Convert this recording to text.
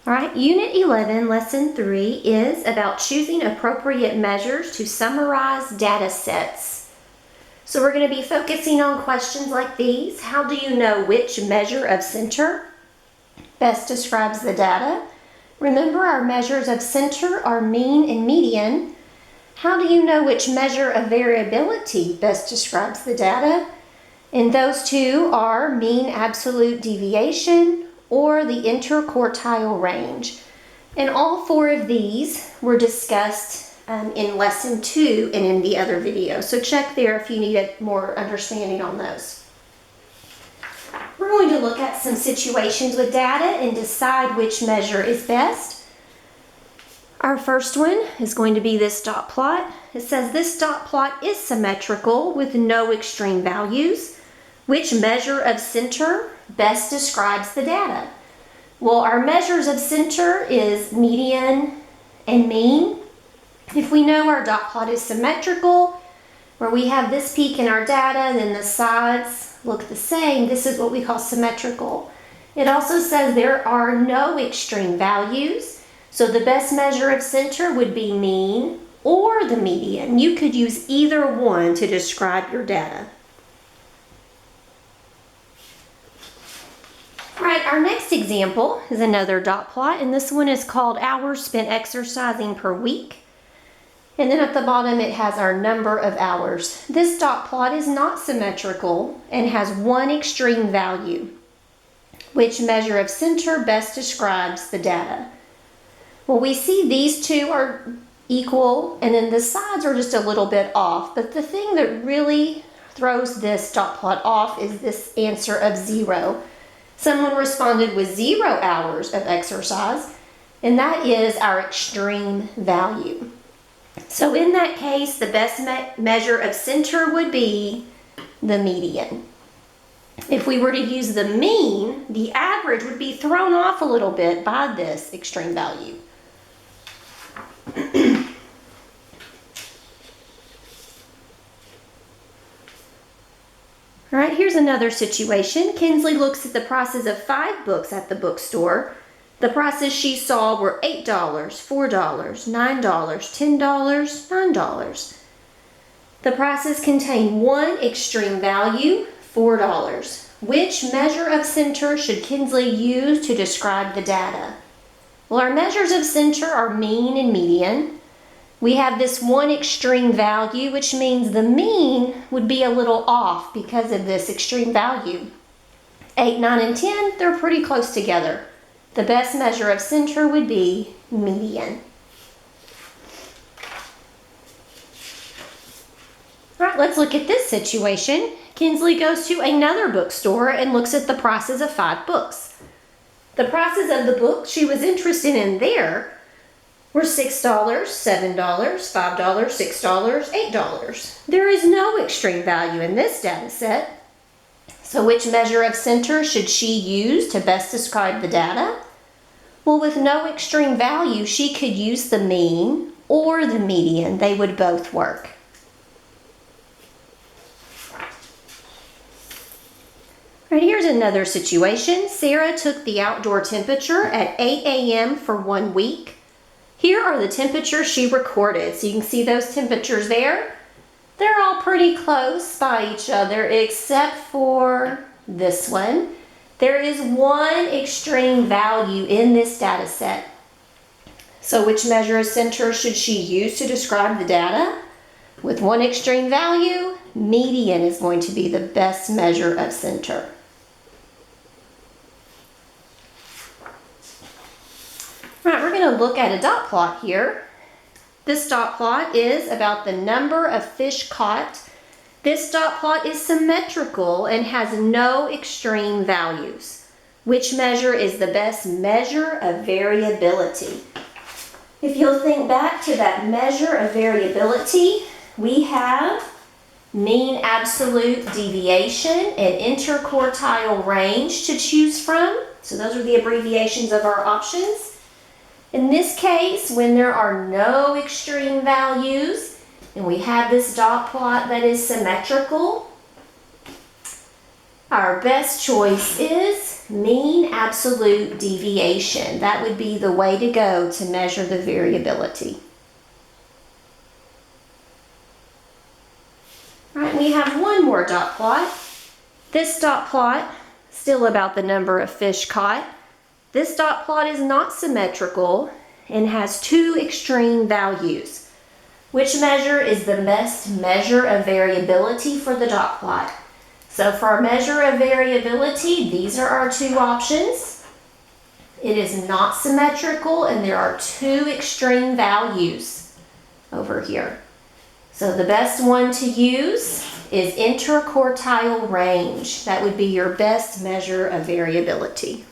All right, Unit 11, Lesson 3 is about choosing appropriate measures to summarize data sets. So we're going to be focusing on questions like these. How do you know which measure of center best describes the data? Remember, our measures of center are mean and median. How do you know which measure of variability best describes the data? And those two are mean absolute deviation or the interquartile range. And all four of these were discussed in Lesson 2 and in the other video. So check there if you need more understanding on those. We're going to look at some situations with data and decide which measure is best. Our first one is going to be this dot plot. It says this dot plot is symmetrical with no extreme values. Which measure of center best describes the data? Well, our measures of center is median and mean. If we know our dot plot is symmetrical, where we have this peak in our data, then the sides look the same, this is what we call symmetrical. It also says there are no extreme values, so the best measure of center would be mean or the median. You could use either one to describe your data. All right, our next example is another dot plot, and this one is called hours spent exercising per week. And then at the bottom it has our number of hours. This dot plot is not symmetrical and has one extreme value. Which measure of center best describes the data? Well, we see these two are equal, and then the sides are just a little bit off. But the thing that really throws this dot plot off is this answer of 0. Someone responded with 0 hours of exercise, and that is our extreme value. So in that case, the best measure of center would be the median. If we were to use the mean, the average would be thrown off a little bit by this extreme value. All right, here's another situation. Kinsley looks at the prices of 5 books at the bookstore. The prices she saw were $8, $4, $9, $10, $9. The prices contain one extreme value, $4. Which measure of center should Kinsley use to describe the data? Well, our measures of center are mean and median. We have this one extreme value, which means the mean would be a little off because of this extreme value. 8, 9, and 10, they're pretty close together. The best measure of center would be median. All right, let's look at this situation. Kinsley goes to another bookstore and looks at the prices of 5 books. The prices of the books she was interested in there were $6, $7, $5, $6, $8. There is no extreme value in this data set. So which measure of center should she use to best describe the data? Well, with no extreme value, she could use the mean or the median. They would both work. Right, here's another situation. Sarah took the outdoor temperature at 8 a.m. for 1 week. Here are the temperatures she recorded. So you can see those temperatures there. They're all pretty close by each other except for this one. There is one extreme value in this data set. So which measure of center should she use to describe the data? With one extreme value, median is going to be the best measure of center. All right, we're going to look at a dot plot here. This dot plot is about the number of fish caught. This dot plot is symmetrical and has no extreme values. Which measure is the best measure of variability? If you'll think back to that measure of variability, we have mean absolute deviation and interquartile range to choose from. So those are the abbreviations of our options. In this case, when there are no extreme values, and we have this dot plot that is symmetrical, Our best choice is mean absolute deviation. That would be the way to go to measure the variability. All right, we have one more dot plot. This dot plot, still about the number of fish caught. This dot plot is not symmetrical and has two extreme values. Which measure is the best measure of variability for the dot plot? So for our measure of variability, these are our two options. It is not symmetrical and there are two extreme values over here. So the best one to use is interquartile range. That would be your best measure of variability.